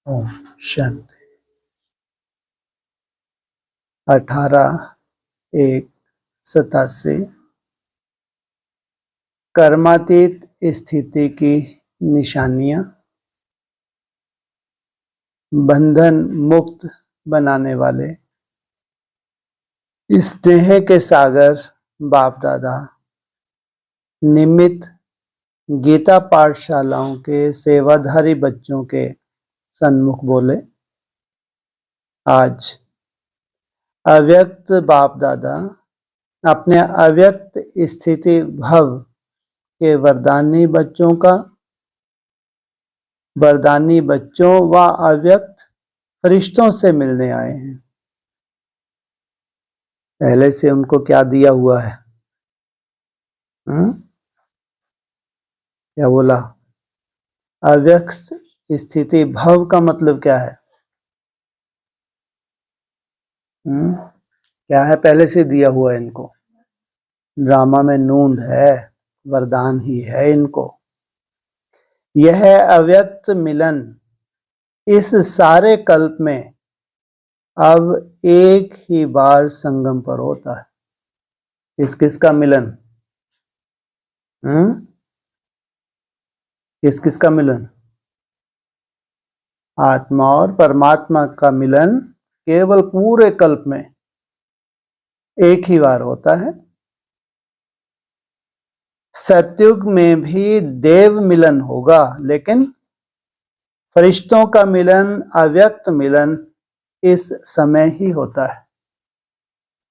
ओम शांति। 18/1/87 कर्मातीत स्थिति की निशानियां, बंधन मुक्त बनाने वाले स्नेह के सागर बाप दादा निमित्त गीता पाठशालाओं के सेवाधारी बच्चों के सन्मुख बोले। आज अव्यक्त बाप दादा अपने अव्यक्त स्थिति भव के वरदानी बच्चों व अव्यक्त फरिश्तों से मिलने आए हैं। पहले से उनको क्या दिया हुआ है? क्या बोला? अव्यक्त स्थिति भव का मतलब क्या है? क्या है? पहले से दिया हुआ है इनको। ड्रामा में नूंद है, वरदान ही है इनको। यह अव्यक्त मिलन इस सारे कल्प में अब एक ही बार संगम पर होता है। किसका मिलन? किसका मिलन? आत्मा और परमात्मा का मिलन केवल पूरे कल्प में एक ही बार होता है। सतयुग में भी देव मिलन होगा, लेकिन फरिश्तों का मिलन, अव्यक्त मिलन इस समय ही होता है।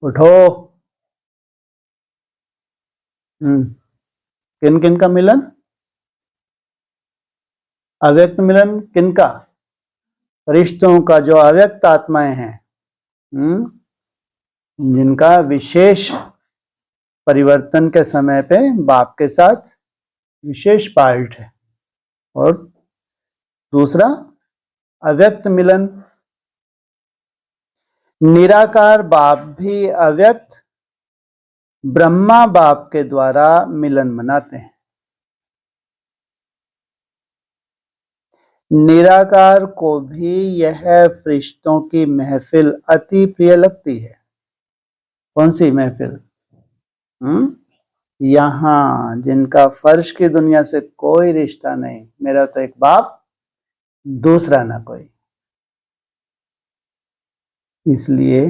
उठो। किन किन का मिलन? अव्यक्त मिलन किनका? फरिश्तों का, जो अव्यक्त आत्माएं हैं, जिनका विशेष परिवर्तन के समय पे बाप के साथ विशेष पार्ट है। और दूसरा अव्यक्त मिलन, निराकार बाप भी अव्यक्त ब्रह्मा बाप के द्वारा मिलन मनाते हैं। निराकार को भी यह फरिश्तों की महफिल अति प्रिय लगती है। कौन सी महफिल? यहां जिनका फर्श की दुनिया से कोई रिश्ता नहीं, मेरा तो एक बाप, दूसरा ना कोई। इसलिए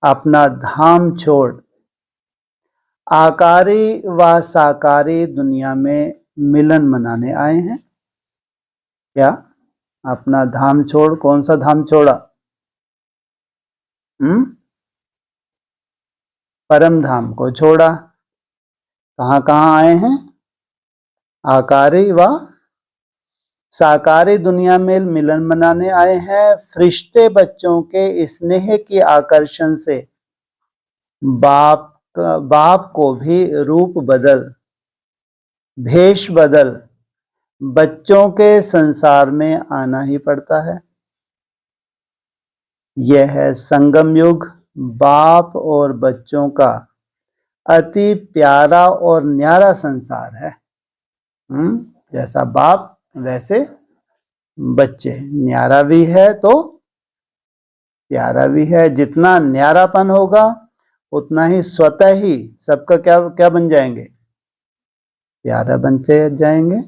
अपना धाम छोड़ आकारी व साकारी दुनिया में मिलन मनाने आए हैं। क्या? अपना धाम छोड़। कौन सा धाम छोड़ा? परम धाम को छोड़ा। कहां आए हैं? आकारी व साकारी दुनिया में मिलन मनाने आए हैं। फरिश्ते बच्चों के स्नेह की आकर्षण से बाप को भी रूप बदल, भेष बदल बच्चों के संसार में आना ही पड़ता है। यह है संगम युग बाप और बच्चों का अति प्यारा और न्यारा संसार है। जैसा बाप वैसे बच्चे। न्यारा भी है तो प्यारा भी है। जितना न्यारापन होगा उतना ही स्वतः ही सबका क्या बन जाएंगे? प्यारा बन जाएंगे।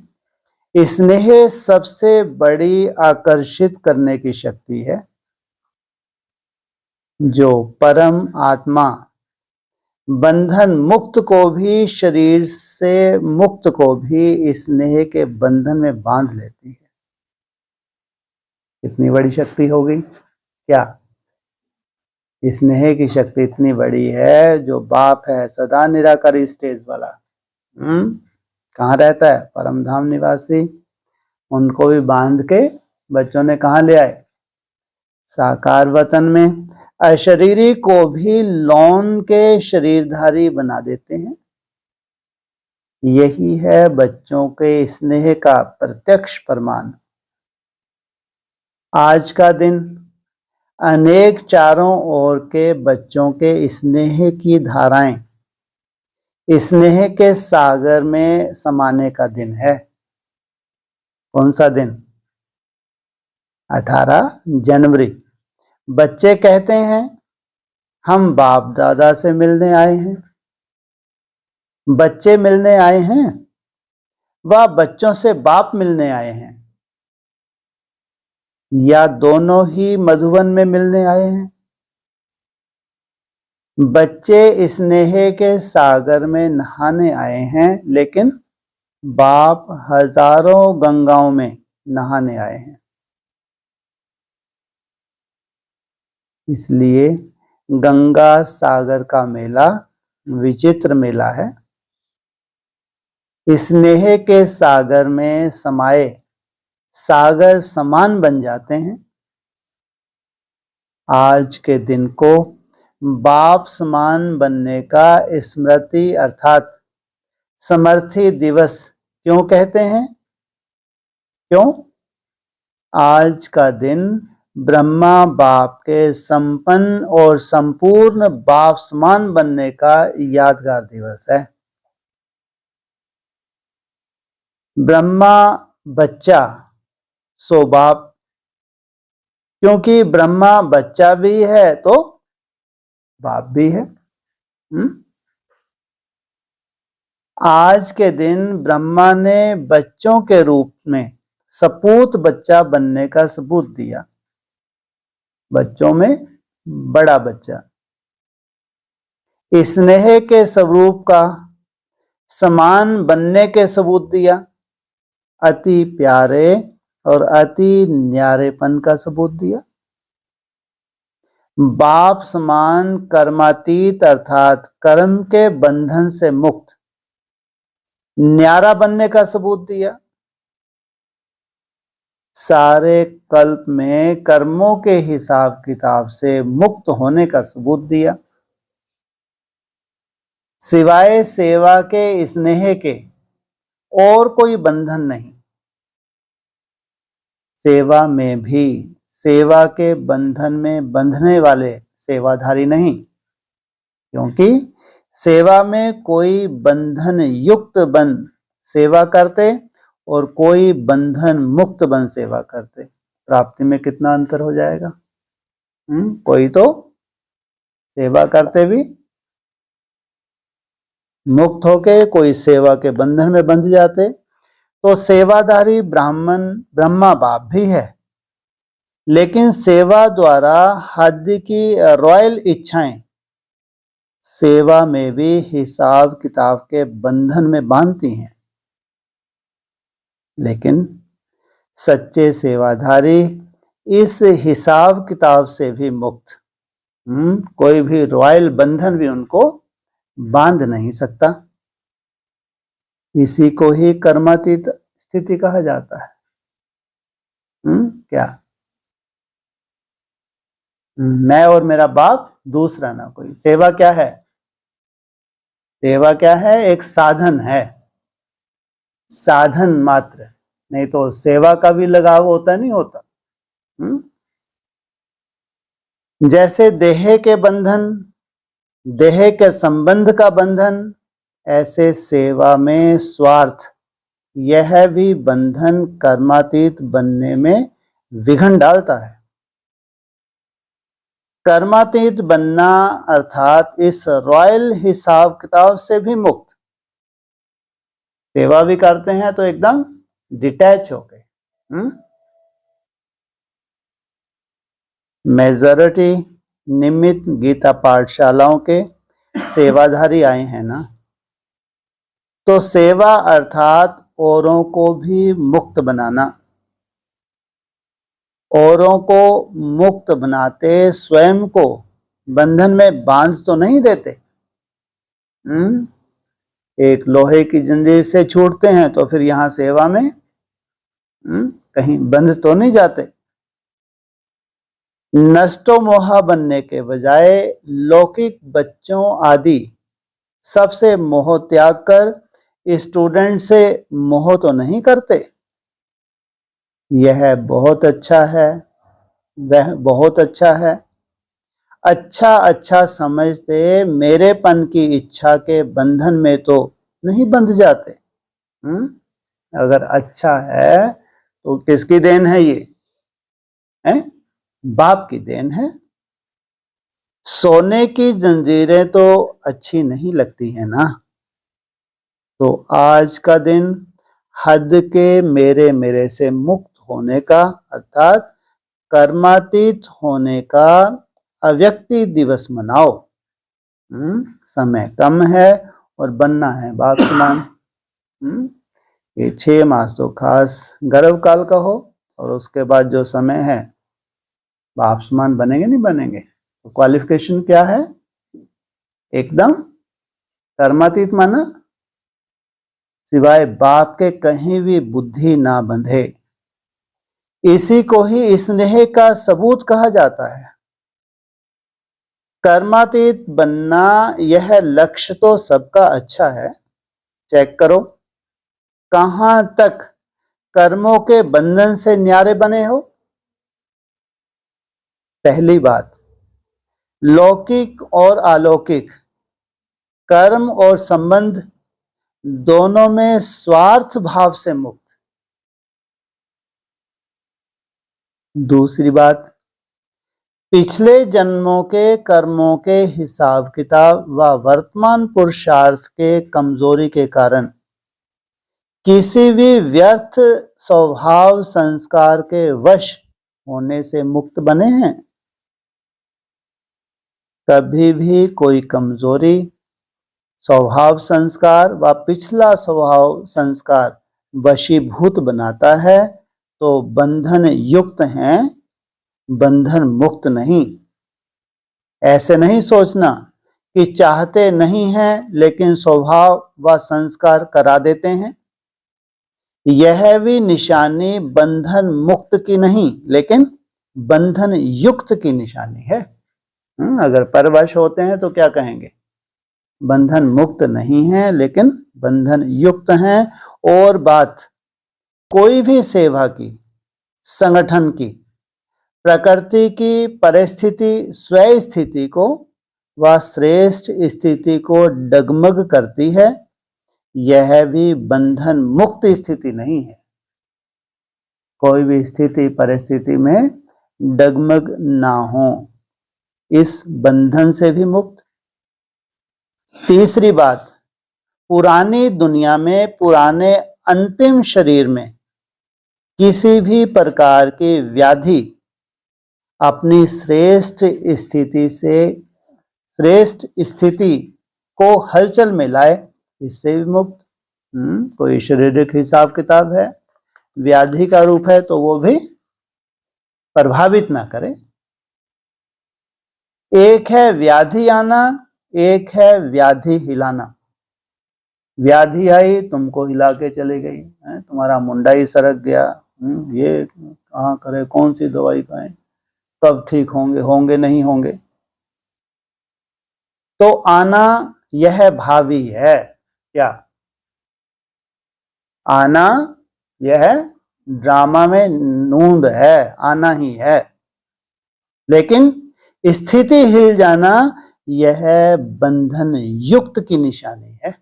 स्नेह सबसे बड़ी आकर्षित करने की शक्ति है, जो परम आत्मा बंधन मुक्त को भी, शरीर से मुक्त को भी स्नेह के बंधन में बांध लेती है। इतनी बड़ी शक्ति हो गई क्या? स्नेह की शक्ति इतनी बड़ी है, जो बाप है सदा निराकारी स्टेज वाला, कहाँ रहता है? परम धाम निवासी। उनको भी बांध के बच्चों ने कहाँ ले आए? साकार वतन में। अशरीरी को भी लौन के शरीरधारी बना देते हैं। यही है बच्चों के स्नेह का प्रत्यक्ष प्रमाण। आज का दिन अनेक चारों ओर के बच्चों के स्नेह की धाराएं, स्नेह के सागर में समाने का दिन है। कौन सा दिन? 18 जनवरी। बच्चे कहते हैं हम बाप दादा से मिलने आए हैं। बच्चे मिलने आए हैं व बच्चों से बाप मिलने आए हैं, या दोनों ही मधुबन में मिलने आए हैं। बच्चे स्नेह के सागर में नहाने आए हैं, लेकिन बाप हजारों गंगाओं में नहाने आए हैं। इसलिए गंगा सागर का मेला विचित्र मेला है। स्नेह के सागर में समाये सागर समान बन जाते हैं। आज के दिन को बाप समान बनने का स्मृति अर्थात समर्थी दिवस क्यों कहते हैं? क्यों? आज का दिन ब्रह्मा बाप के संपन्न और संपूर्ण बाप समान बनने का यादगार दिवस है। ब्रह्मा बच्चा सो बाप, क्योंकि ब्रह्मा बच्चा भी है तो बाप भी है। आज के दिन ब्रह्मा ने बच्चों के रूप में सपूत बच्चा बनने का सबूत दिया। बच्चों में बड़ा बच्चा स्नेह के स्वरूप का समान बनने के सबूत दिया। अति प्यारे और अति न्यारेपन का सबूत दिया। बाप समान कर्मातीत अर्थात कर्म के बंधन से मुक्त न्यारा बनने का सबूत दिया। सारे कल्प में कर्मों के हिसाब किताब से मुक्त होने का सबूत दिया। सिवाय सेवा के स्नेह के और कोई बंधन नहीं। सेवा में भी सेवा के बंधन में बंधने वाले सेवाधारी नहीं, क्योंकि सेवा में कोई बंधन युक्त बन सेवा करते और कोई बंधन मुक्त बन सेवा करते, प्राप्ति में कितना अंतर हो जाएगा। कोई तो सेवा करते भी मुक्त होके, कोई सेवा के बंधन में बंध जाते। तो सेवाधारी ब्रह्मा बाप भी है, लेकिन सेवा द्वारा हद की रॉयल इच्छाएं सेवा में भी हिसाब किताब के बंधन में बांधती हैं। लेकिन सच्चे सेवाधारी इस हिसाब किताब से भी मुक्त, कोई भी रॉयल बंधन भी उनको बांध नहीं सकता। इसी को ही कर्मातीत स्थिति कहा जाता है। क्या? मैं और मेरा बाप दूसरा ना कोई। सेवा क्या है? सेवा क्या है? एक साधन है, साधन मात्र। नहीं तो सेवा का भी लगाव होता नहीं होता। जैसे देह के बंधन, देह के संबंध का बंधन, ऐसे सेवा में स्वार्थ, यह भी बंधन कर्मातीत बनने में विघ्न डालता है। कर्मातीत बनना अर्थात इस रॉयल हिसाब किताब से भी मुक्त। सेवा भी करते हैं तो एकदम डिटैच हो गए। मेजॉरिटी निमित्त गीता पाठशालाओं के सेवाधारी आए हैं ना, तो सेवा अर्थात औरों को भी मुक्त बनाना। औरों को मुक्त बनाते स्वयं को बंधन में बांध तो नहीं देते। एक लोहे की जंजीर से छूटते हैं तो फिर यहां सेवा में कहीं बंध तो नहीं जाते। नष्टो मोहा बनने के बजाय लौकिक बच्चों आदि सबसे मोह त्याग कर स्टूडेंट से मोह तो नहीं करते। यह बहुत अच्छा है, वह बहुत अच्छा है। अच्छा अच्छा समझते मेरेपन की इच्छा के बंधन में तो नहीं बंध जाते। अगर अच्छा है तो किसकी देन है ये? है, बाप की देन है। सोने की जंजीरें तो अच्छी नहीं लगती है ना, तो आज का दिन हद के मेरे से मुक्त होने का अर्थात कर्मातीत होने का अव्यक्ति दिवस मनाओ। समय कम है और बनना है बाप समान। ये 6 मास तो खास गर्भ काल का हो, और उसके बाद जो समय है बाप समान बनेंगे नहीं बनेंगे। तो क्वालिफिकेशन क्या है? एकदम कर्मातीत माना सिवाय बाप के कहीं भी बुद्धि ना बंधे। इसी को ही स्नेह का सबूत कहा जाता है। कर्मातीत बनना यह लक्ष्य तो सबका अच्छा है। चेक करो कहां तक कर्मों के बंधन से न्यारे बने हो। पहली बात, लौकिक और अलौकिक कर्म और संबंध दोनों में स्वार्थ भाव से मुक्त। दूसरी बात, पिछले जन्मों के कर्मों के हिसाब किताब व वर्तमान पुरुषार्थ के कमजोरी के कारण किसी भी व्यर्थ स्वभाव संस्कार के वश होने से मुक्त बने हैं। कभी भी कोई कमजोरी स्वभाव संस्कार व पिछला स्वभाव संस्कार वशीभूत बनाता है तो बंधन युक्त हैं, बंधन मुक्त नहीं। ऐसे नहीं सोचना कि चाहते नहीं हैं लेकिन स्वभाव व संस्कार करा देते हैं। यह भी निशानी बंधन मुक्त की नहीं लेकिन बंधन युक्त की निशानी है। अगर परवश होते हैं तो क्या कहेंगे? बंधन मुक्त नहीं है लेकिन बंधन युक्त हैं। और बात कोई भी सेवा की, संगठन की, प्रकृति की परिस्थिति स्वय स्थिति को व श्रेष्ठ स्थिति को डगमग करती है, यह भी बंधन मुक्त स्थिति नहीं है। कोई भी स्थिति परिस्थिति में डगमग ना हो, इस बंधन से भी मुक्त। तीसरी बात, पुरानी दुनिया में पुराने अंतिम शरीर में किसी भी प्रकार की व्याधि अपनी श्रेष्ठ स्थिति को हलचल में लाए, इससे भी मुक्त। कोई शारीरिक हिसाब किताब है, व्याधि का रूप है तो वो भी प्रभावित ना करे। एक है व्याधि आना, एक है व्याधि हिलाना। व्याधि आई तुमको हिला के चली गई, तुम्हारा मुंडा ही सरक गया, ये कहाँ करे, कौन सी दवाई खाएं, कब ठीक होंगे, होंगे नहीं होंगे। तो आना यह भावी है। क्या आना? यह ड्रामा में नूंद है, आना ही है। लेकिन स्थिति हिल जाना यह बंधन युक्त की निशानी है।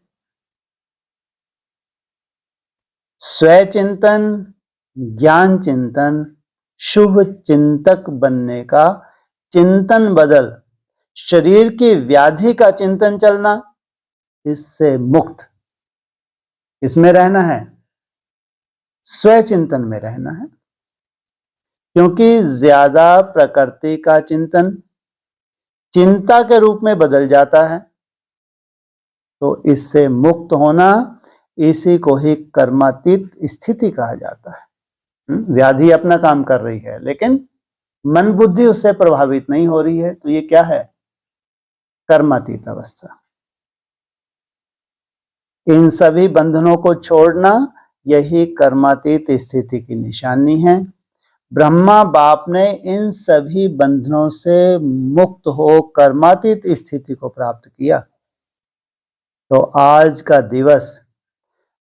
स्वय चिंतन, ज्ञान चिंतन, शुभ चिंतक बनने का चिंतन बदल शरीर की व्याधि का चिंतन चलना, इससे मुक्त। इसमें रहना है, स्वय चिंतन में रहना है। क्योंकि ज्यादा प्रकृति का चिंतन चिंता के रूप में बदल जाता है, तो इससे मुक्त होना, इसी को ही कर्मातीत स्थिति कहा जाता है। व्याधि अपना काम कर रही है लेकिन मन बुद्धि उससे प्रभावित नहीं हो रही है, तो ये क्या है? कर्मातीत अवस्था। इन सभी बंधनों को छोड़ना यही कर्मातीत स्थिति की निशानी है। ब्रह्मा बाप ने इन सभी बंधनों से मुक्त हो कर्मातीत स्थिति को प्राप्त किया। तो आज का दिवस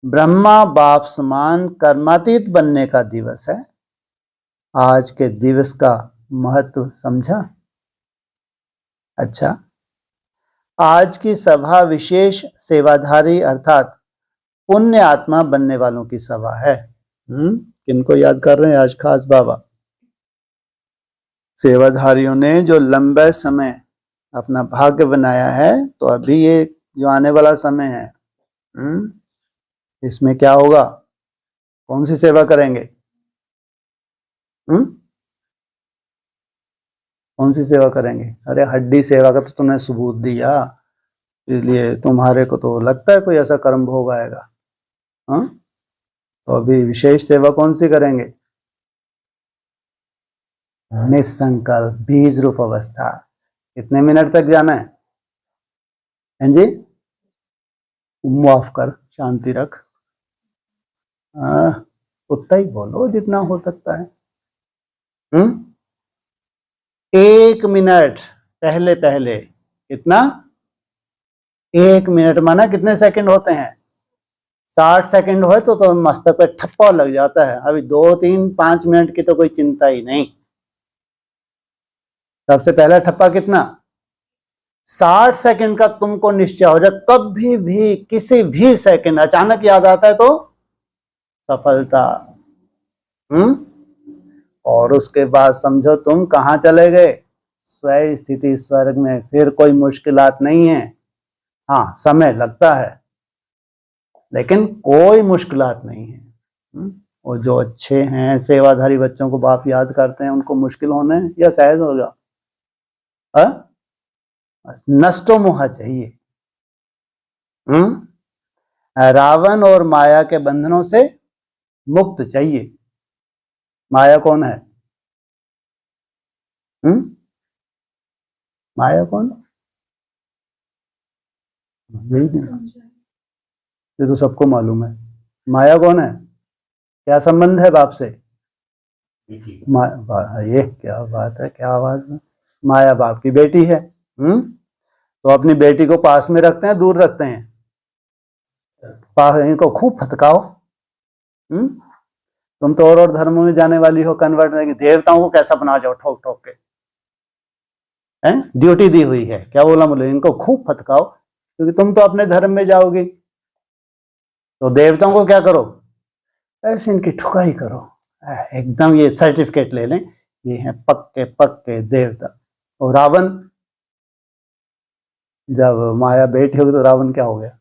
ब्रह्मा बाप समान कर्मातीत बनने का दिवस है। आज के दिवस का महत्व समझा? अच्छा, आज की सभा विशेष सेवाधारी अर्थात पुण्य आत्मा बनने वालों की सभा है। किनको याद कर रहे हैं आज खास बाबा? सेवाधारियों ने जो लंबे समय अपना भाग्य बनाया है, तो अभी ये जो आने वाला समय है, इसमें क्या होगा? कौन सी सेवा करेंगे? कौन सी सेवा करेंगे? अरे हड्डी सेवा का तो तुमने सबूत दिया, इसलिए तुम्हारे को तो लगता है कोई ऐसा कर्म भोग आएगा। तो अभी विशेष सेवा कौन सी करेंगे? निसंकल्प बीज रूप अवस्था। कितने मिनट तक जाना है? हैं जी? माफ कर, शांति रख। उतना ही बोलो जितना हो सकता है। 1 मिनट पहले पहले कितना? 1 मिनट माना कितने सेकंड होते हैं? 60 सेकंड हो तो मस्तक पे ठप्पा लग जाता है। अभी 2, 3, 5 मिनट की तो कोई चिंता ही नहीं। सबसे पहला ठप्पा कितना? 60 सेकंड का तुमको निश्चय हो जाए, कभी भी किसी भी सेकंड अचानक याद आता है तो सफलता। और उसके बाद समझो तुम कहां चले गए? स्वयं स्थिति स्वर्ग में। फिर कोई मुश्किलात नहीं है। हाँ, समय लगता है लेकिन कोई मुश्किलात नहीं है। और जो अच्छे हैं सेवाधारी बच्चों को बाप याद करते हैं, उनको मुश्किल होने या सहज होगा? नष्टो मोह चाहिए। रावण और माया के बंधनों से मुक्त चाहिए। माया कौन है? माया कौन? यही नहीं, ये तो सबको मालूम है। माया कौन है? क्या संबंध है बाप से? ये क्या बात है, क्या आवाज में? माया बाप की बेटी है। तो अपनी बेटी को पास में रखते हैं, दूर रखते हैं? इनको खूब फटकाओ। तुम तो और धर्मों में जाने वाली हो, कन्वर्ट रहेगी। देवताओं को कैसा बना जाओ ठोक ठोक के, हैं? ड्यूटी दी हुई है। क्या बोला? बोले इनको खूब फटकाओ, क्योंकि तुम तो अपने धर्म में जाओगी। तो देवताओं को क्या करो? ऐसे इनकी ठुकाई करो, एकदम ये सर्टिफिकेट ले लें, ये हैं पक्के पक्के देवता। और रावण, जब माया बेटी होगी तो रावण क्या हो गया?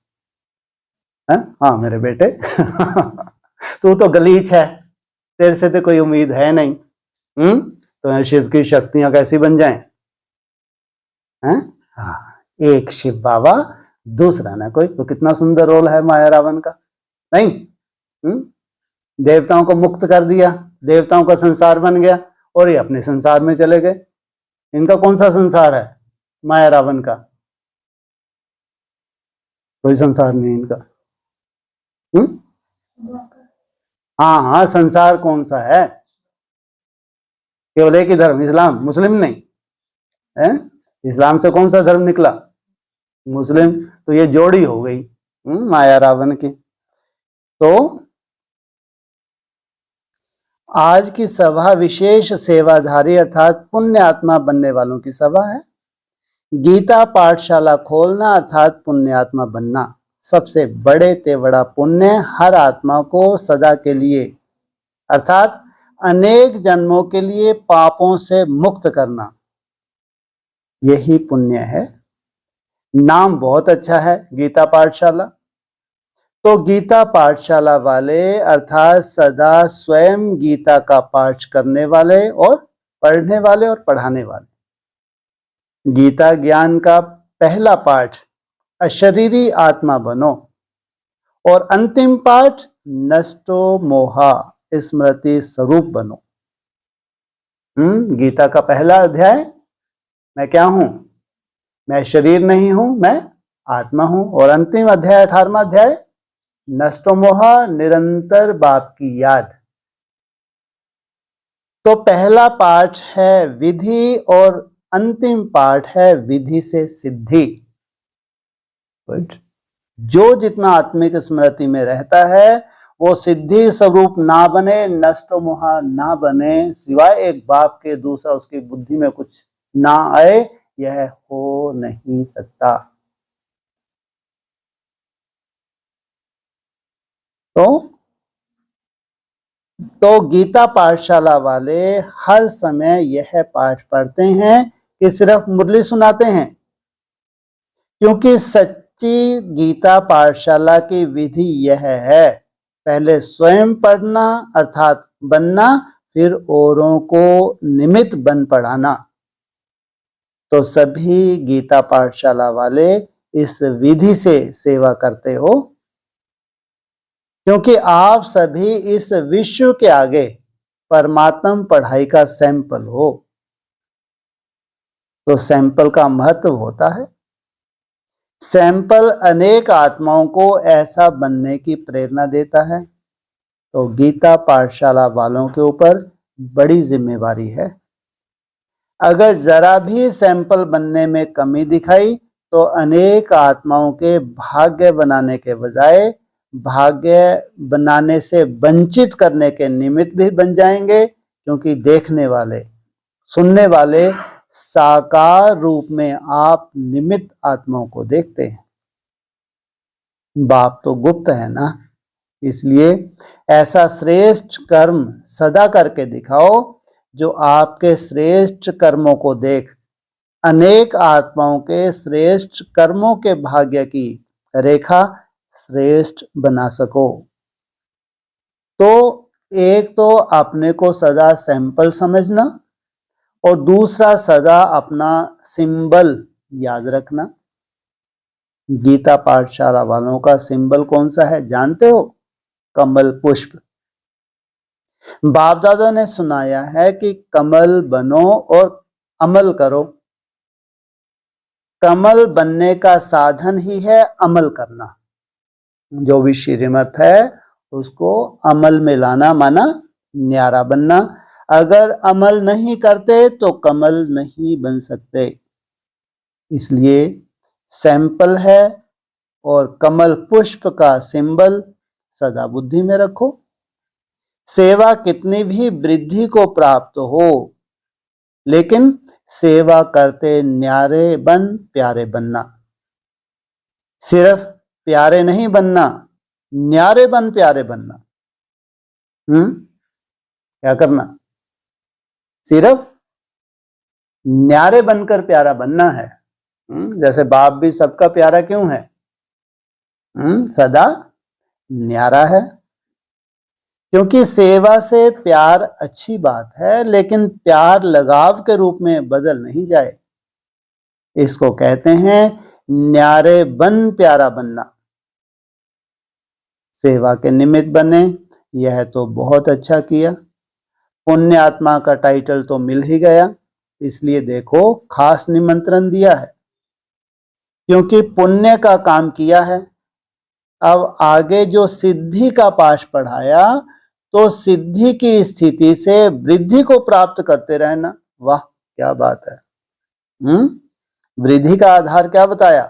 हाँ मेरे बेटे तू तो गलीच है, तेरे से तो कोई उम्मीद है नहीं। तो शिव की शक्तियां कैसी बन जाएं? हाँ, एक शिव बाबा, दूसरा ना कोई। तो कितना सुंदर रोल है माया रावण का, नहीं? देवताओं को मुक्त कर दिया, देवताओं का संसार बन गया, और ये अपने संसार में चले गए। इनका कौन सा संसार है? माया रावण का कोई संसार नहीं इनका। हाँ हाँ, संसार कौन सा है? केवल एक ही धर्म, इस्लाम, मुस्लिम नहीं है। इस्लाम से कौन सा धर्म निकला? मुस्लिम। तो ये जोड़ी हो गई माया रावण की। तो आज की सभा विशेष सेवाधारी अर्थात पुण्य आत्मा बनने वालों की सभा है। गीता पाठशाला खोलना अर्थात पुण्यात्मा बनना। सबसे बड़े ते बड़ा पुण्य हर आत्मा को सदा के लिए अर्थात अनेक जन्मों के लिए पापों से मुक्त करना, यही पुण्य है। नाम बहुत अच्छा है, गीता पाठशाला। तो गीता पाठशाला वाले अर्थात सदा स्वयं गीता का पाठ करने वाले और पढ़ने वाले और पढ़ाने वाले। गीता ज्ञान का पहला पाठ अशरीरी आत्मा बनो, और अंतिम पाठ नष्टो मोहा स्मृति स्वरूप बनो। गीता का पहला अध्याय, मैं क्या हूं? मैं शरीर नहीं हूं, मैं आत्मा हूं। और अंतिम अध्याय 18वां अध्याय, नष्टो मोहा निरंतर बाप की याद। तो पहला पाठ है विधि और अंतिम पाठ है विधि से सिद्धि। जो जितना आत्मिक स्मृति में रहता है वो सिद्धि स्वरूप ना बने, नष्ट मोहा ना बने, सिवाय एक बाप के दूसरा उसकी बुद्धि में कुछ ना आए, यह हो नहीं सकता। तो तो गीता पाठशाला वाले हर समय यह पाठ पढ़ते हैं कि सिर्फ मुरली सुनाते हैं, क्योंकि सच्ची गीता पाठशाला की विधि यह है, पहले स्वयं पढ़ना अर्थात बनना, फिर औरों को निमित्त बन पढ़ाना। तो सभी गीता पाठशाला वाले इस विधि से सेवा करते हो, क्योंकि आप सभी इस विश्व के आगे परमात्म पढ़ाई का सैंपल हो। तो सैंपल का महत्व होता है। सैंपल अनेक आत्माओं को ऐसा बनने की प्रेरणा देता है। तो गीता पाठशाला वालों के ऊपर बड़ी जिम्मेवारी है। अगर जरा भी सैंपल बनने में कमी दिखाई तो अनेक आत्माओं के भाग्य बनाने के बजाय भाग्य बनाने से वंचित करने के निमित्त भी बन जाएंगे, क्योंकि देखने वाले, सुनने वाले साकार रूप में आप निमित्त आत्माओं को देखते हैं। बाप तो गुप्त है ना, इसलिए ऐसा श्रेष्ठ कर्म सदा करके दिखाओ जो आपके श्रेष्ठ कर्मों को देख अनेक आत्माओं के श्रेष्ठ कर्मों के भाग्य की रेखा श्रेष्ठ बना सको। तो एक तो अपने को सदा सैंपल समझना और दूसरा सदा अपना सिंबल याद रखना। गीता पाठशाला वालों का सिंबल कौन सा है जानते हो? कमल पुष्प। बाप दादा ने सुनाया है कि कमल बनो और अमल करो। कमल बनने का साधन ही है अमल करना। जो भी श्रीमत है उसको अमल में लाना, माना न्यारा बनना। अगर अमल नहीं करते तो कमल नहीं बन सकते। इसलिए सैंपल है और कमल पुष्प का सिंबल सदा बुद्धि में रखो। सेवा कितनी भी वृद्धि को प्राप्त हो, लेकिन सेवा करते न्यारे बन प्यारे बनना। सिर्फ प्यारे नहीं बनना, न्यारे बन प्यारे बनना। क्या करना? सिर्फ न्यारे बनकर प्यारा बनना है। जैसे बाप भी सबका प्यारा क्यों है? सदा न्यारा है। क्योंकि सेवा से प्यार अच्छी बात है, लेकिन प्यार लगाव के रूप में बदल नहीं जाए। इसको कहते हैं न्यारे बन प्यारा बनना। सेवा के निमित्त बने, यह तो बहुत अच्छा किया। पुण्य आत्मा का टाइटल तो मिल ही गया, इसलिए देखो खास निमंत्रण दिया है, क्योंकि पुण्य का काम किया है। अब आगे जो सिद्धि का पाठ पढ़ाया, तो सिद्धि की स्थिति से वृद्धि को प्राप्त करते रहना। वाह क्या बात है। वृद्धि का आधार क्या बताया?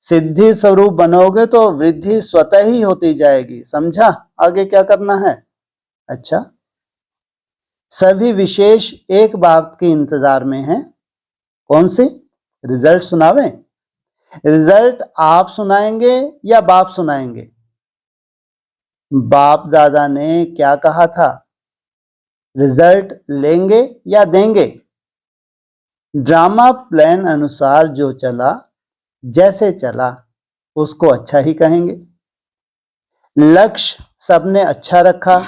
सिद्धि स्वरूप बनोगे तो वृद्धि स्वतः ही होती जाएगी। समझा आगे क्या करना है? अच्छा, सभी विशेष एक बात के इंतजार में हैं। कौन सी? रिजल्ट सुनावें? रिजल्ट आप सुनाएंगे या बाप सुनाएंगे? बाप दादा ने क्या कहा था? रिजल्ट लेंगे या देंगे? ड्रामा प्लान अनुसार जो चला, जैसे चला, उसको अच्छा ही कहेंगे। लक्ष्य सबने अच्छा रखा,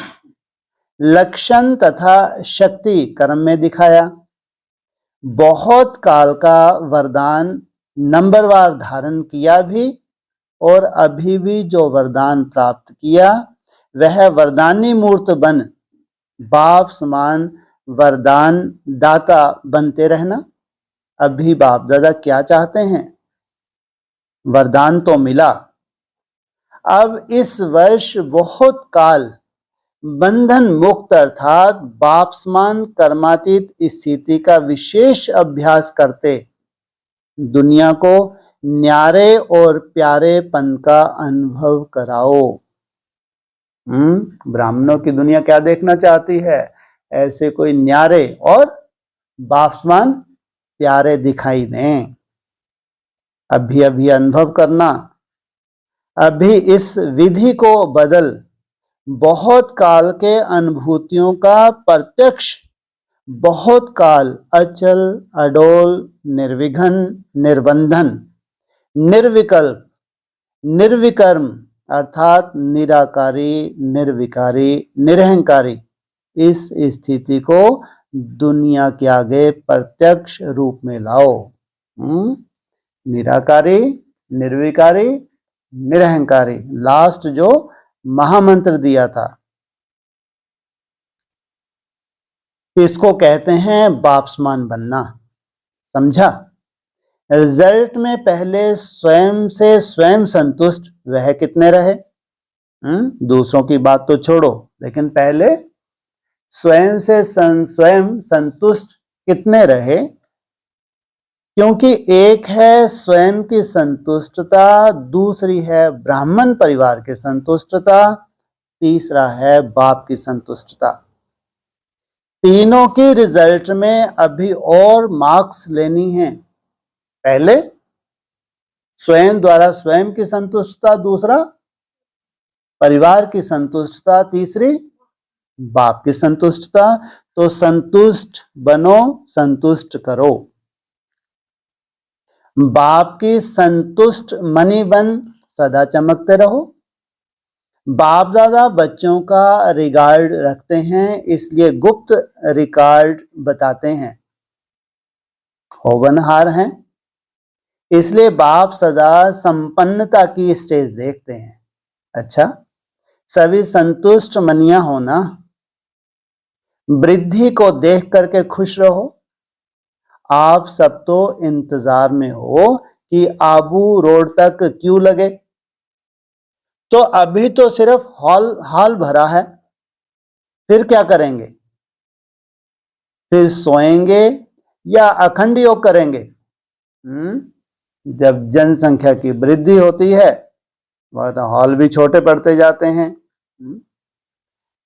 लक्षण तथा शक्ति कर्म में दिखाया। बहुत काल का वरदान नंबरवार धारण किया भी, और अभी भी जो वरदान प्राप्त किया वह वरदानी मूर्त बन बाप समान वरदान दाता बनते रहना। अभी बाप दादा क्या चाहते हैं? वरदान तो मिला, अब इस वर्ष बहुत काल बंधन मुक्त अर्थात बाप समान कर्मातीत स्थिति का विशेष अभ्यास करते दुनिया को न्यारे और प्यारेपन का अनुभव कराओ। ब्राह्मणों की दुनिया क्या देखना चाहती है? ऐसे कोई न्यारे और बापसमान प्यारे दिखाई दें। अभी अभी अनुभव करना। अभी इस विधि को बदल बहुत काल के अनुभूतियों का प्रत्यक्ष बहुत काल अचल अडोल निर्विघन निर्बंधन निर्विकल्प निर्विकर्म अर्थात निराकारी निर्विकारी निरहंकारी इस स्थिति को दुनिया के आगे प्रत्यक्ष रूप में लाओ। निराकारी निर्विकारी निरहंकारी, लास्ट जो महामंत्र दिया था, इसको कहते हैं बापसमान बनना। समझा? रिजल्ट में पहले स्वयं से स्वयं संतुष्ट, वह कितने रहे? दूसरों की बात तो छोड़ो, लेकिन पहले स्वयं से स्वयं संतुष्ट कितने रहे? क्योंकि एक है स्वयं की संतुष्टता, दूसरी है ब्राह्मण परिवार की संतुष्टता, तीसरा है बाप की संतुष्टता। तीनों की रिजल्ट में अभी और मार्क्स लेनी है। पहले स्वयं द्वारा स्वयं की संतुष्टता, दूसरा परिवार की संतुष्टता, तीसरी बाप की संतुष्टता। तो संतुष्ट बनो, संतुष्ट करो। बाप की संतुष्ट मणि बन सदा चमकते रहो। बाप दादा बच्चों का रिगार्ड रखते हैं, इसलिए गुप्त रिकॉर्ड बताते हैं। होवनहार हैं, इसलिए बाप सदा संपन्नता की स्टेज देखते हैं। अच्छा, सभी संतुष्ट मनिया होना। वृद्धि को देख करके खुश रहो। आप सब तो इंतजार में हो कि आबू रोड तक क्यों लगे, तो अभी तो सिर्फ हॉल भरा है। फिर क्या करेंगे? फिर सोएंगे या अखंड योग करेंगे? जब जनसंख्या की वृद्धि होती है वह हॉल भी छोटे पड़ते जाते हैं।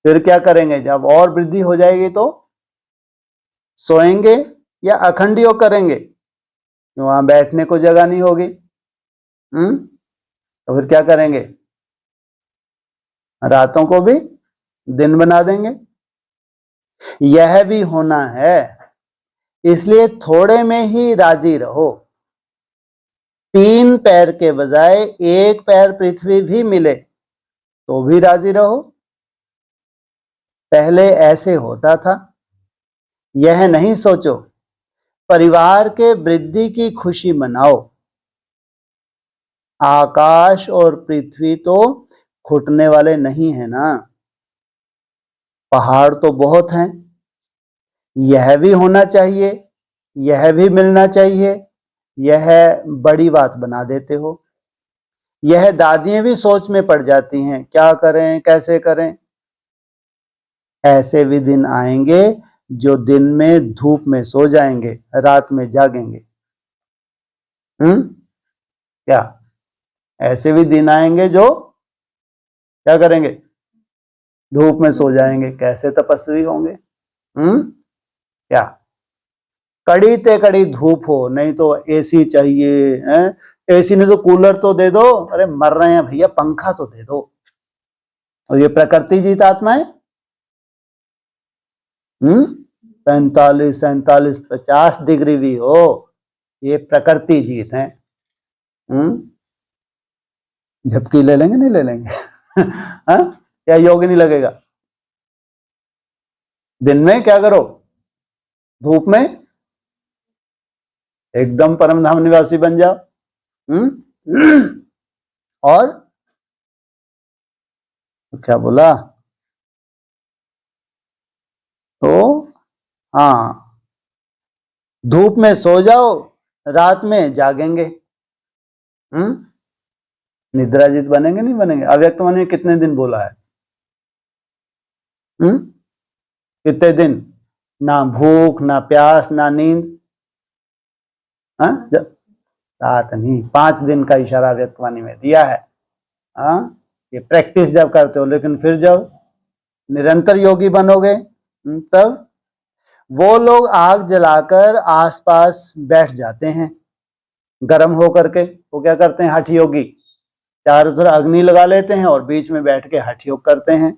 फिर क्या करेंगे? जब और वृद्धि हो जाएगी तो सोएंगे या अखंड योग करेंगे? वहां बैठने को जगह नहीं होगी। तो फिर क्या करेंगे? रातों को भी दिन बना देंगे। यह भी होना है, इसलिए थोड़े में ही राजी रहो। 3 पैर के बजाय 1 पैर पृथ्वी भी मिले तो भी राजी रहो। पहले ऐसे होता था। यह नहीं सोचो, परिवार के वृद्धि की खुशी मनाओ। आकाश और पृथ्वी तो घुटने वाले नहीं है ना, पहाड़ तो बहुत हैं। यह भी होना चाहिए, यह भी मिलना चाहिए, यह बड़ी बात बना देते हो। यह दादियां भी सोच में पड़ जाती हैं, क्या करें कैसे करें। ऐसे भी दिन आएंगे जो दिन में धूप में सो जाएंगे, रात में जागेंगे। क्या ऐसे भी दिन आएंगे जो क्या करेंगे? धूप में सो जाएंगे। कैसे तपस्वी होंगे? क्या कड़ी ते कड़ी धूप हो, नहीं तो एसी चाहिए है? एसी नहीं तो कूलर तो दे दो। अरे मर रहे हैं भैया, पंखा तो दे दो। और ये प्रकृति जीत आत्माएं 45 47 50 डिग्री भी हो, ये प्रकृति जीत है। झपकी ले लेंगे नहीं ले लेंगे? क्या योग नहीं लगेगा? दिन में क्या करो? धूप में एकदम परम धाम निवासी बन जाओ। और क्या बोला? तो हाँ, धूप में सो जाओ, रात में जागेंगे। निद्राजित बनेंगे नहीं बनेंगे? अव्यक्त मन में कितने दिन बोला है? कितने दिन? ना भूख ना प्यास ना नींद। 7 नहीं, 5 दिन का इशारा व्यक्तवाणी में दिया है। ये प्रैक्टिस जब करते हो, लेकिन फिर जब निरंतर योगी बनोगे तब वो लोग आग जलाकर आसपास बैठ जाते हैं गर्म होकर के। वो क्या करते हैं? हठ योगी चारों तरफ अग्नि लगा लेते हैं और बीच में बैठ के हठ योग करते हैं।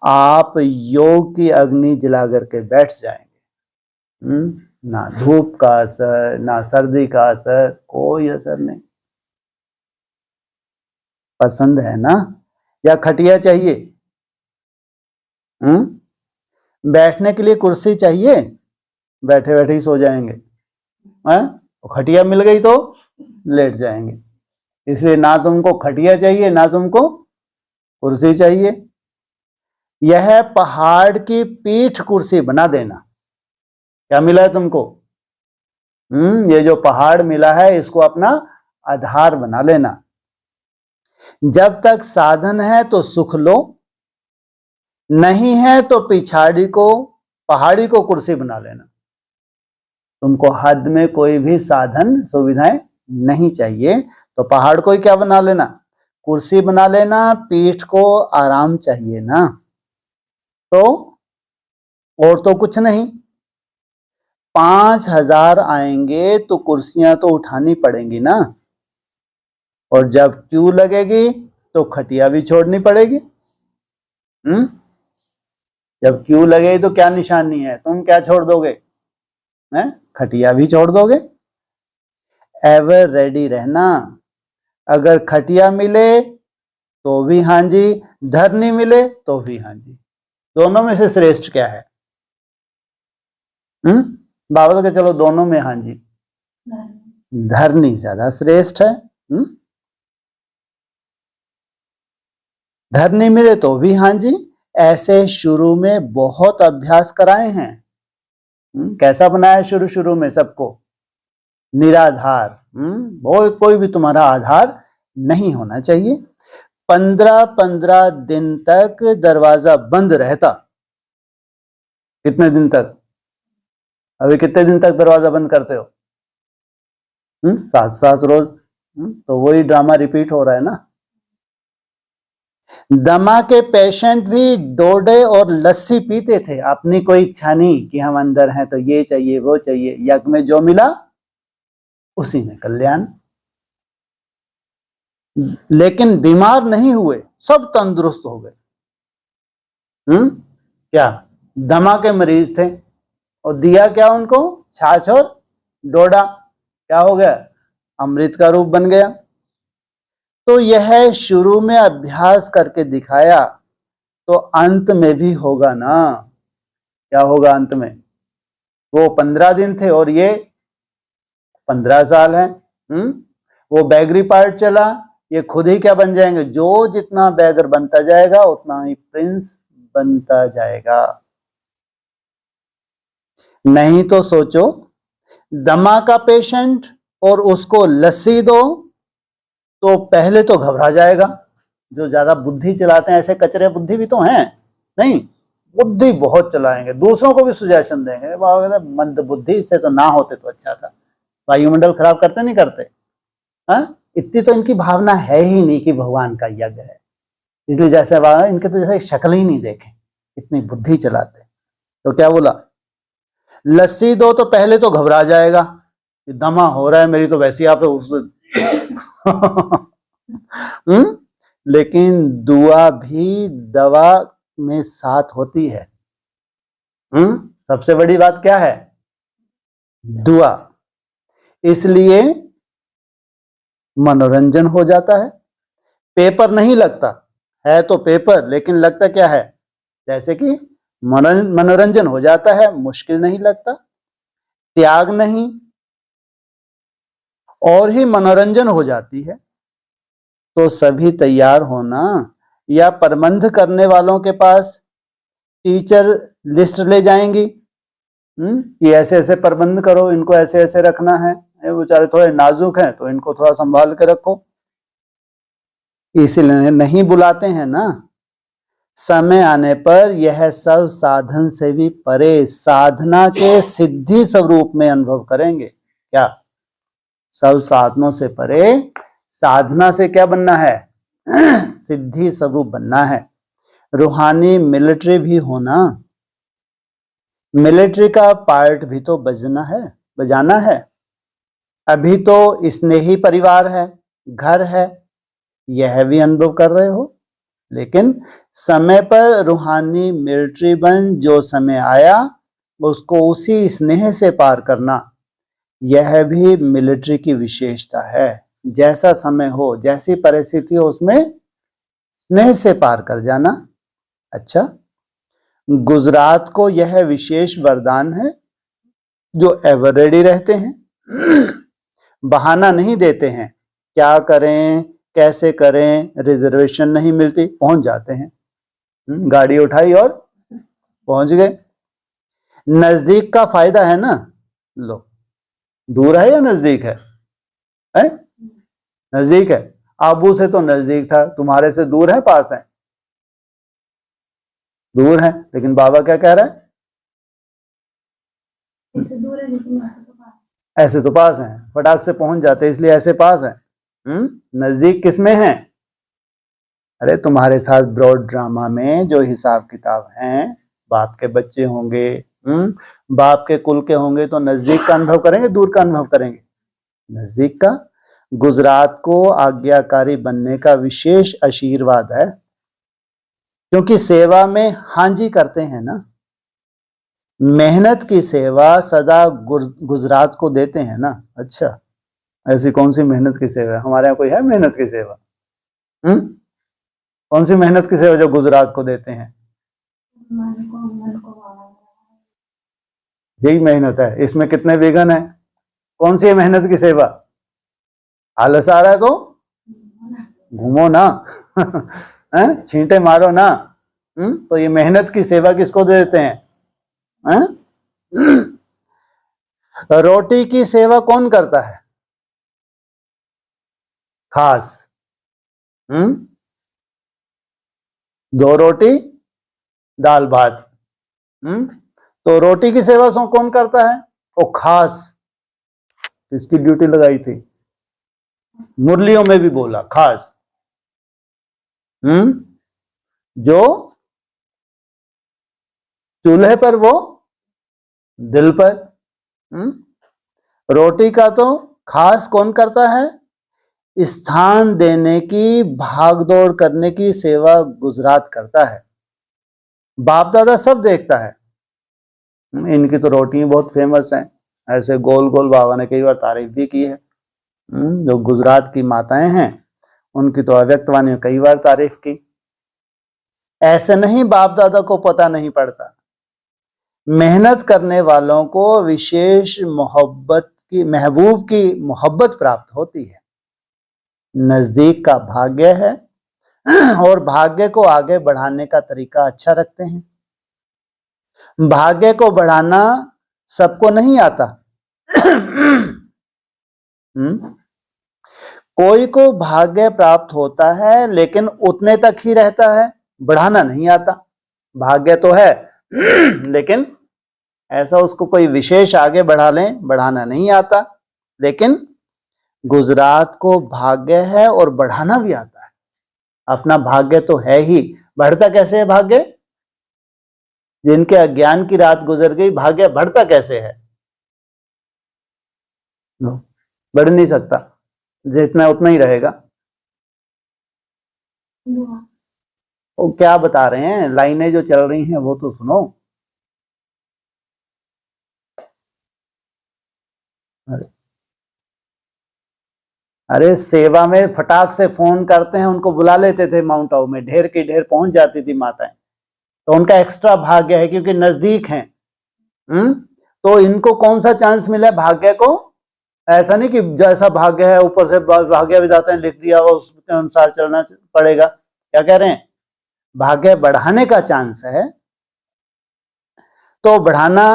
आप योग की अग्नि जला करके बैठ जाएंगे, ना धूप का असर, ना सर्दी का असर, कोई असर नहीं। पसंद है ना? या खटिया चाहिए? बैठने के लिए कुर्सी चाहिए? बैठे बैठे ही सो जाएंगे। खटिया मिल गई तो लेट जाएंगे। इसलिए ना तुमको खटिया चाहिए, ना तुमको कुर्सी चाहिए। यह पहाड़ की पीठ कुर्सी बना देना। क्या मिला है तुमको? ये जो पहाड़ मिला है इसको अपना आधार बना लेना। जब तक साधन है तो सुख लो, नहीं है तो पहाड़ी को कुर्सी बना लेना। तुमको हद में कोई भी साधन सुविधाएं नहीं चाहिए तो पहाड़ को ही क्या बना लेना? कुर्सी बना लेना। पीठ को आराम चाहिए ना, तो और तो कुछ नहीं। 5,000 आएंगे तो कुर्सियां तो उठानी पड़ेंगी ना, और जब क्यू लगेगी तो खटिया भी छोड़नी पड़ेगी। जब क्यू लगेगी तो क्या निशानी है? तुम क्या छोड़ दोगे? खटिया भी छोड़ दोगे। एवर रेडी रहना। अगर खटिया मिले तो भी हाँ जी, धरनी मिले तो भी हाँ जी। दोनों में से श्रेष्ठ क्या है? बाबा तो चलो दोनों में हाँ जी, धरनी ज्यादा श्रेष्ठ है। धरनी मिले तो भी हाँ जी। ऐसे शुरू में बहुत अभ्यास कराए हैं। कैसा बनाया शुरू में सबको? निराधार। कोई भी तुम्हारा आधार नहीं होना चाहिए। 15-15 दिन तक दरवाजा बंद रहता। कितने दिन तक? अभी कितने दिन तक दरवाजा बंद करते हो? 7 रोज। तो वही ड्रामा रिपीट हो रहा है ना। दमा के पेशेंट भी डोडे और लस्सी पीते थे। अपनी कोई इच्छा नहीं कि हम अंदर हैं तो ये चाहिए वो चाहिए। यज्ञ में जो मिला उसी में कल्याण। लेकिन बीमार नहीं हुए, सब तंदुरुस्त हो गए। क्या? दमा के मरीज थे और दिया क्या उनको? छाछ और डोडा। क्या हो गया? अमृत का रूप बन गया। तो यह शुरू में अभ्यास करके दिखाया तो अंत में भी होगा ना। क्या होगा अंत में? वो 15 दिन थे और ये 15 साल है। वो बैगरी पार्ट चला, ये खुद ही क्या बन जाएंगे? जो जितना बैगर बनता जाएगा उतना ही प्रिंस बनता जाएगा। नहीं तो सोचो, दमा का पेशेंट और उसको लस्सी दो तो पहले तो घबरा जाएगा। जो ज्यादा बुद्धि चलाते हैं, ऐसे कचरे बुद्धि भी तो हैं, नहीं? बुद्धि बहुत चलाएंगे, दूसरों को भी सुजेशन देंगे। मंद बुद्धि से तो ना होते तो अच्छा था। वायुमंडल खराब करते नहीं करते? इतनी तो इनकी भावना है ही नहीं कि भगवान का यज्ञ है। इसलिए जैसे इनके तो जैसे शक्ल ही नहीं देखे, इतनी बुद्धि चलाते। तो क्या बोला? लस्सी दो तो पहले तो घबरा जाएगा, दमा हो रहा है मेरी तो वैसी आप लेकिन दुआ भी दवा में साथ होती है। सबसे बड़ी बात क्या है? दुआ। इसलिए मनोरंजन हो जाता है। पेपर नहीं लगता है तो पेपर, लेकिन लगता क्या है? जैसे कि मनोरंजन हो जाता है, मुश्किल नहीं लगता, त्याग नहीं, और ही मनोरंजन हो जाती है। तो सभी तैयार होना, या प्रबंध करने वालों के पास टीचर लिस्ट ले जाएंगी कि ऐसे ऐसे प्रबंध करो, इनको ऐसे ऐसे रखना है, बेचारे थोड़े नाजुक हैं तो इनको थोड़ा संभाल के रखो। इसलिए नहीं बुलाते हैं ना। समय आने पर यह सब साधन से भी परे साधना के सिद्धि स्वरूप में अनुभव करेंगे। क्या? सब साधनों से परे साधना से क्या बनना है? सिद्धि स्वरूप बनना है। रूहानी मिलिट्री भी होना। मिलिट्री का पार्ट भी तो बजाना है। अभी तो स्नेही परिवार है, घर है, यह भी अनुभव कर रहे हो। लेकिन समय पर रूहानी मिलिट्री बन जो समय आया उसको उसी स्नेह से पार करना, यह भी मिलिट्री की विशेषता है। जैसा समय हो, जैसी परिस्थिति हो, उसमें स्नेह से पार कर जाना। अच्छा, गुजरात को यह विशेष वरदान है जो एवर रेडी रहते हैं, बहाना नहीं देते हैं, क्या करें कैसे करें, रिजर्वेशन नहीं मिलती, पहुंच जाते हैं, गाड़ी उठाई और पहुंच गए। नजदीक का फायदा है ना। लो, दूर है या नजदीक है? नजदीक है। आबू से तो नजदीक था, तुम्हारे से दूर है पास है? दूर है। लेकिन बाबा क्या कह रहा है? इससे दूर है लेकिन ऐसे तो पास है, फटाक से पहुंच जाते, इसलिए ऐसे पास है। नजदीक किसमें है? अरे तुम्हारे साथ ब्रॉड ड्रामा में जो हिसाब किताब हैं, बाप के बच्चे होंगे, बाप के कुल के होंगे, तो नजदीक का अनुभव करेंगे दूर का अनुभव करेंगे? नजदीक का। गुजरात को आज्ञाकारी बनने का विशेष आशीर्वाद है, क्योंकि सेवा में हांजी करते हैं ना। मेहनत की सेवा सदा गुजरात को देते हैं ना। अच्छा, ऐसी कौन सी मेहनत की सेवा है? हमारे यहाँ कोई है मेहनत की सेवा? कौन सी मेहनत की सेवा जो गुजरात को देते हैं? यही मेहनत है। इसमें कितने विघन है? कौन सी है मेहनत की सेवा? आलस आ रहा है तो घूमो ना, छींटे मारो ना। तो ये मेहनत की सेवा किसको देते हैं? रोटी की सेवा कौन करता है? खास। 2 रोटी दाल भात। तो रोटी की सेवा कौन करता है? वो खास। इसकी ड्यूटी लगाई थी, मुरलियों में भी बोला खास। जो चूल्हे पर वो दिल पर। रोटी का तो खास कौन करता है? स्थान देने की, भागदौड़ करने की सेवा गुजरात करता है। बाप दादा सब देखता है। इनकी तो रोटियां बहुत फेमस हैं, ऐसे गोल गोल। बाबा ने कई बार तारीफ भी की है। जो गुजरात की माताएं हैं उनकी तो अव्यक्त वाणी में कई बार तारीफ की। ऐसे नहीं बाप दादा को पता नहीं पड़ता, मेहनत करने वालों को विशेष महबूब की मोहब्बत प्राप्त होती है। नजदीक का भाग्य है, और भाग्य को आगे बढ़ाने का तरीका अच्छा रखते हैं। भाग्य को बढ़ाना सबको नहीं आता। कोई को भाग्य प्राप्त होता है लेकिन उतने तक ही रहता है, बढ़ाना नहीं आता। भाग्य तो है लेकिन ऐसा उसको कोई विशेष आगे बढ़ा लें, बढ़ाना नहीं आता। लेकिन गुजरात को भाग्य है और बढ़ाना भी आता है। अपना भाग्य तो है ही, बढ़ता कैसे है भाग्य? जिनके अज्ञान की रात गुजर गई, भाग्य बढ़ता कैसे है? बढ़ नहीं सकता, जितना उतना ही रहेगा। वो क्या बता रहे हैं, लाइनें जो चल रही हैं वो तो सुनो। अरे सेवा में फटाक से फोन करते हैं, उनको बुला लेते थे माउंट आबू में, ढेर की ढेर पहुंच जाती थी माताएं। तो उनका एक्स्ट्रा भाग्य है क्योंकि नजदीक हैं। तो इनको कौन सा चांस मिला भाग्य को? ऐसा नहीं कि जैसा भाग्य है ऊपर से भाग्य विधाता ने लिख दिया उसके अनुसार चलना पड़ेगा। क्या कह रहे हैं? भाग्य बढ़ाने का चांस है तो बढ़ाना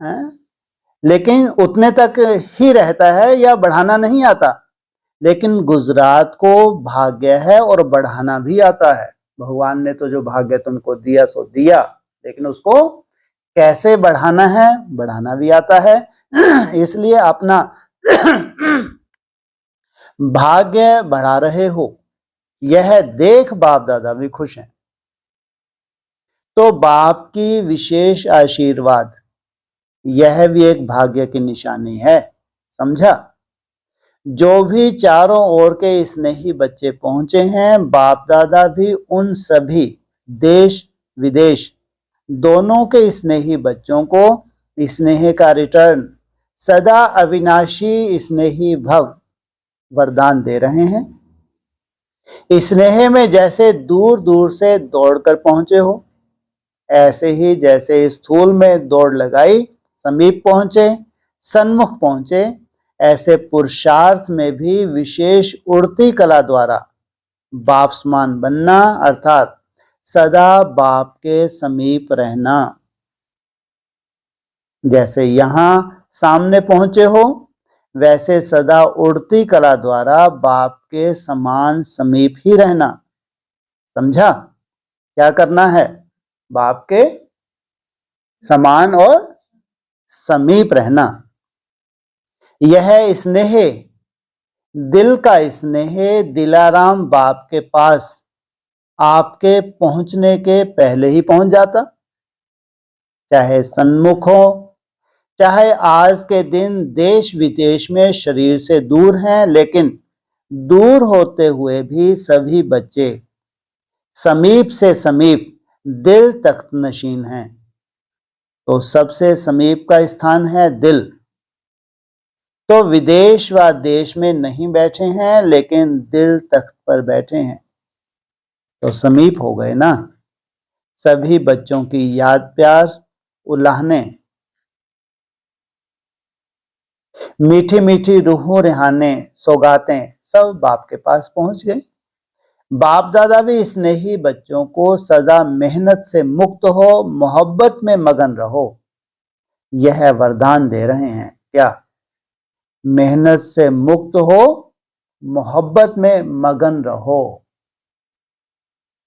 है, लेकिन उतने तक ही रहता है या बढ़ाना नहीं आता। लेकिन गुजरात को भाग्य है और बढ़ाना भी आता है। भगवान ने तो जो भाग्य तुमको दिया सो दिया, लेकिन उसको कैसे बढ़ाना है, बढ़ाना भी आता है। इसलिए अपना भाग्य बढ़ा रहे हो, यह देख बाप दादा भी खुश हैं। तो बाप की विशेष आशीर्वाद, यह भी एक भाग्य की निशानी है। समझा? जो भी चारों ओर के स्नेही बच्चे पहुंचे हैं, बाप दादा भी उन सभी देश विदेश दोनों के स्नेही बच्चों को स्नेह का रिटर्न, सदा अविनाशी स्नेही भव वरदान दे रहे हैं। स्नेह में जैसे दूर दूर से दौड़कर पहुंचे हो, ऐसे ही जैसे स्थूल में दौड़ लगाई समीप पहुंचे, सन्मुख पहुंचे, ऐसे पुरुषार्थ में भी विशेष उड़ती कला द्वारा बाप समान बनना, अर्थात सदा बाप के समीप रहना। जैसे यहां सामने पहुंचे हो, वैसे सदा उड़ती कला द्वारा बाप के समान समीप ही रहना। समझा? क्या करना है? बाप के समान और समीप रहना। यह स्नेह, दिल का स्नेह दिलाराम बाप के पास आपके पहुंचने के पहले ही पहुंच जाता। चाहे सन्मुख हो, चाहे आज के दिन देश विदेश में शरीर से दूर हैं, लेकिन दूर होते हुए भी सभी बच्चे समीप से समीप दिल तख्त नशीन हैं। तो सबसे समीप का स्थान है दिल। तो विदेश व देश में नहीं बैठे हैं, लेकिन दिल तख्त पर बैठे हैं, तो समीप हो गए ना। सभी बच्चों की याद प्यार उलाहने, मीठी मीठी रूहों रिहाने सौगातें सब बाप के पास पहुंच गई। बाप दादा भी स्नेही बच्चों को सदा मेहनत से मुक्त हो, मोहब्बत में मगन रहो, यह वरदान दे रहे हैं। क्या? मेहनत से मुक्त हो, मोहब्बत में मगन रहो,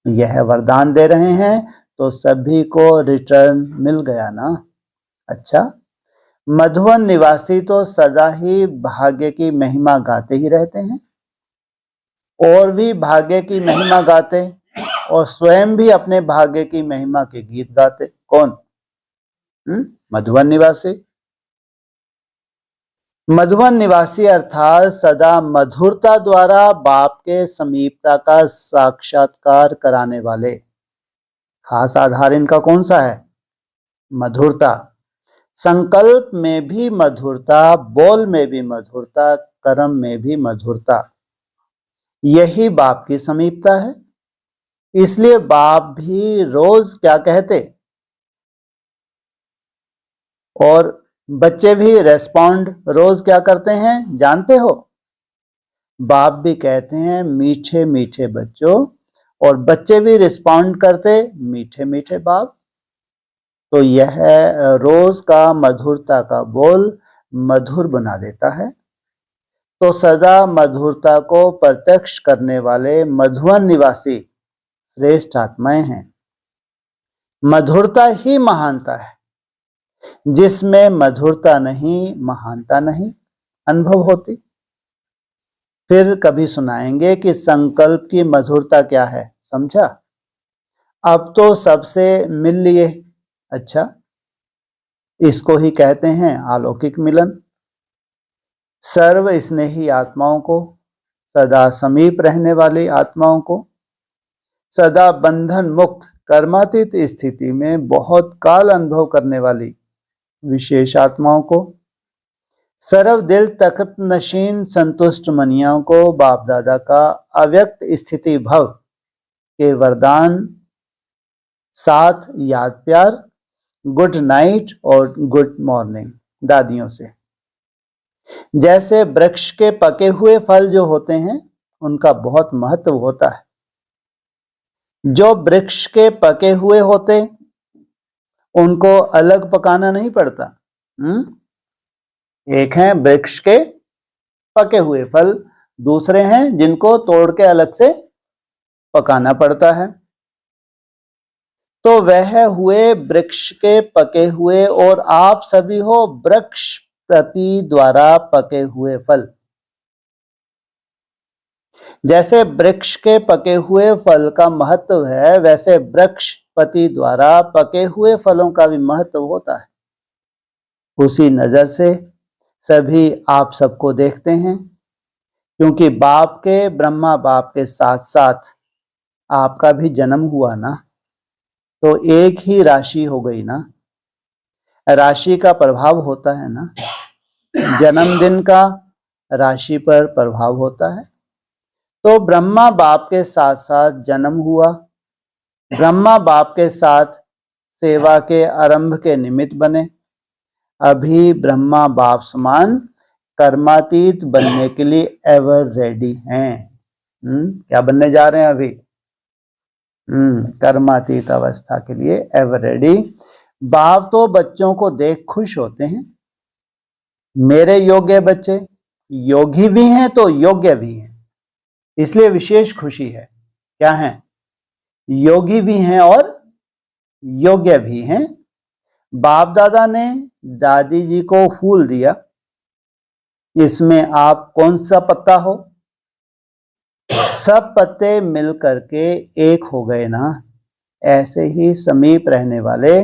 यह वरदान दे रहे हैं। तो सभी को रिटर्न मिल गया ना। अच्छा, मधुवन निवासी तो सदा ही भाग्य की महिमा गाते ही रहते हैं, और भी भाग्य की महिमा गाते, और स्वयं भी अपने भाग्य की महिमा के गीत गाते। कौन? मधुवन निवासी। मधुवन निवासी अर्थात सदा मधुरता द्वारा बाप के समीपता का साक्षात्कार कराने वाले। खास आधार इनका कौन सा है? मधुरता। संकल्प में भी मधुरता, बोल में भी मधुरता, कर्म में भी मधुरता, यही बाप की समीपता है। इसलिए बाप भी रोज क्या कहते, और बच्चे भी रेस्पॉन्ड रोज क्या करते हैं जानते हो? बाप भी कहते हैं मीठे मीठे बच्चों, और बच्चे भी रिस्पॉन्ड करते मीठे मीठे बाप। तो यह रोज का मधुरता का बोल मधुर बना देता है। तो सदा मधुरता को प्रत्यक्ष करने वाले मधुवन निवासी श्रेष्ठ आत्माएं हैं। मधुरता ही महानता है, जिसमें मधुरता नहीं, महानता नहीं अनुभव होती। फिर कभी सुनाएंगे कि संकल्प की मधुरता क्या है, समझा? अब तो सबसे मिल लिए। अच्छा, इसको ही कहते हैं अलौकिक मिलन। सर्व स्नेही आत्माओं को, सदा समीप रहने वाली आत्माओं को, सदा बंधन मुक्त कर्मातीत स्थिति में बहुत काल अनुभव करने वाली विशेष आत्माओं को, सर्व दिल तख्त नशीन संतुष्ट मनियों को बाप दादा का अव्यक्त स्थिति भव के वरदान, साथ याद प्यार, गुड नाइट और गुड मॉर्निंग दादियों से। जैसे वृक्ष के पके हुए फल जो होते हैं, उनका बहुत महत्व होता है। जो वृक्ष के पके हुए होते, उनको अलग पकाना नहीं पड़ता। एक हैं वृक्ष के पके हुए फल, दूसरे हैं जिनको तोड़ के अलग से पकाना पड़ता है। तो वह हुए वृक्ष के पके हुए, और आप सभी हो वृक्ष प्रति द्वारा पके हुए फल। जैसे वृक्ष के पके हुए फल का महत्व है, वैसे वृक्ष पति द्वारा पके हुए फलों का भी महत्व होता है। उसी नजर से सभी आप सबको देखते हैं, क्योंकि बाप के, ब्रह्मा बाप के साथ साथ आपका भी जन्म हुआ ना, तो एक ही राशि हो गई ना, राशि का प्रभाव होता है ना, जन्मदिन का राशि पर प्रभाव होता है। तो ब्रह्मा बाप के साथ साथ जन्म हुआ, ब्रह्मा बाप के साथ सेवा के आरंभ के निमित्त बने, अभी ब्रह्मा बाप समान कर्मातीत बनने के लिए एवर रेडी हैं। क्या बनने जा रहे हैं अभी? कर्मातीत अवस्था के लिए एवर रेडी। बाप तो बच्चों को देख खुश होते हैं, मेरे योग्य बच्चे योगी भी हैं तो योग्य भी हैं, इसलिए विशेष खुशी है। क्या है? योगी भी हैं और योग्य भी हैं। बाप दादा ने दादी जी को फूल दिया, इसमें आप कौन सा पत्ता हो? सब पत्ते मिल करके एक हो गए ना। ऐसे ही समीप रहने वाले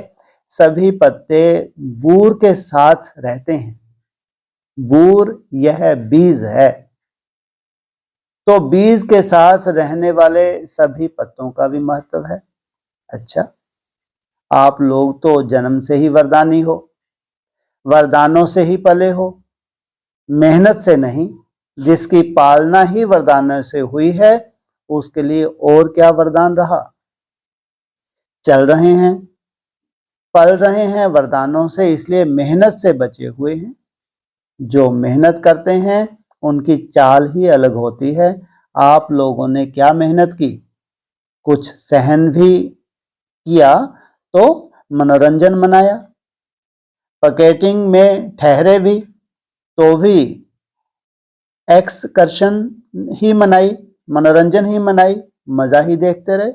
सभी पत्ते बूर के साथ रहते हैं। बूर यह बीज है, तो बीज के साथ रहने वाले सभी पत्तों का भी महत्व है। अच्छा, आप लोग तो जन्म से ही वरदानी हो, वरदानों से ही पले हो, मेहनत से नहीं। जिसकी पालना ही वरदानों से हुई है, उसके लिए और क्या वरदान रहा? चल रहे हैं, पल रहे हैं वरदानों से, इसलिए मेहनत से बचे हुए हैं। जो मेहनत करते हैं उनकी चाल ही अलग होती है। आप लोगों ने क्या मेहनत की? कुछ सहन भी किया तो मनोरंजन मनाया, पॉकेटिंग में ठहरे भी तो भी एक्सकर्शन ही मनाई, मनोरंजन ही मनाई, मजा ही देखते रहे।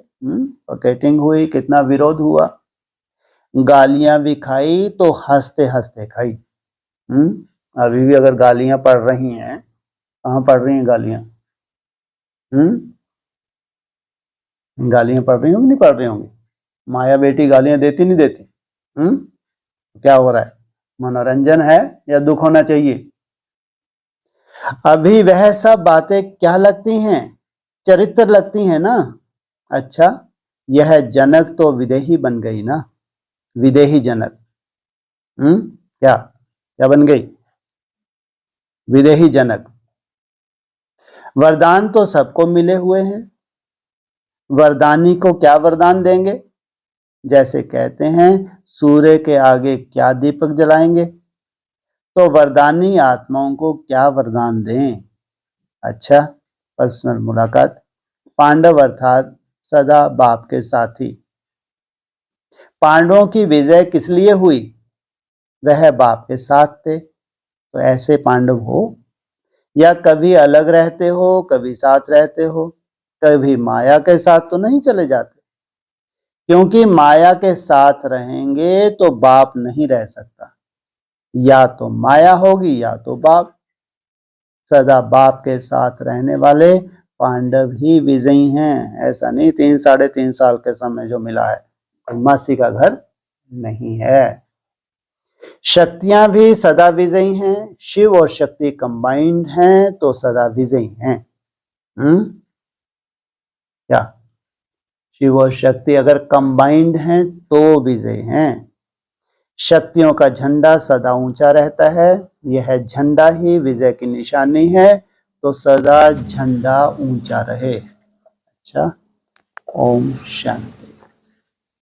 पॉकेटिंग हुई, कितना विरोध हुआ, गालियां भी खाई तो हंसते हंसते खाई। अभी भी अगर गालियां पड़ रही हैं, कहाँ पड़ रही हैं गालियां? गालियां पड़ रही होंगी, नहीं पड़ रही होंगी? माया बेटी गालियां देती नहीं देती? क्या हो रहा है? मनोरंजन है या दुख होना चाहिए? अभी वह सब बातें क्या लगती हैं? चरित्र लगती हैं ना। अच्छा, यह जनक तो विदेही बन गई ना, विदेही जनक। क्या क्या बन गई? विदेही जनक। वरदान तो सबको मिले हुए हैं, वरदानी को क्या वरदान देंगे? जैसे कहते हैं, सूर्य के आगे क्या दीपक जलाएंगे, तो वरदानी आत्माओं को क्या वरदान दें? अच्छा, पर्सनल मुलाकात। पांडव अर्थात सदा बाप के साथी। पांडवों की विजय किस लिए हुई? वह बाप के साथ थे, तो ऐसे पांडव हो। या कभी अलग रहते हो, कभी साथ रहते हो, कभी माया के साथ तो नहीं चले जाते, क्योंकि माया के साथ रहेंगे तो बाप नहीं रह सकता। या तो माया होगी या तो बाप। सदा बाप के साथ रहने वाले पांडव ही विजयी हैं। ऐसा नहीं 3-3.5 साल के समय जो मिला है, मासी का घर नहीं है। शक्तियां भी सदा विजयी हैं। शिव और शक्ति कंबाइंड हैं तो सदा विजयी हैं। क्या शिव और शक्ति अगर कंबाइंड हैं तो विजयी हैं। शक्तियों का झंडा सदा ऊंचा रहता है, यह झंडा ही विजय की निशानी है, तो सदा झंडा ऊंचा रहे। अच्छा, ओम शांति।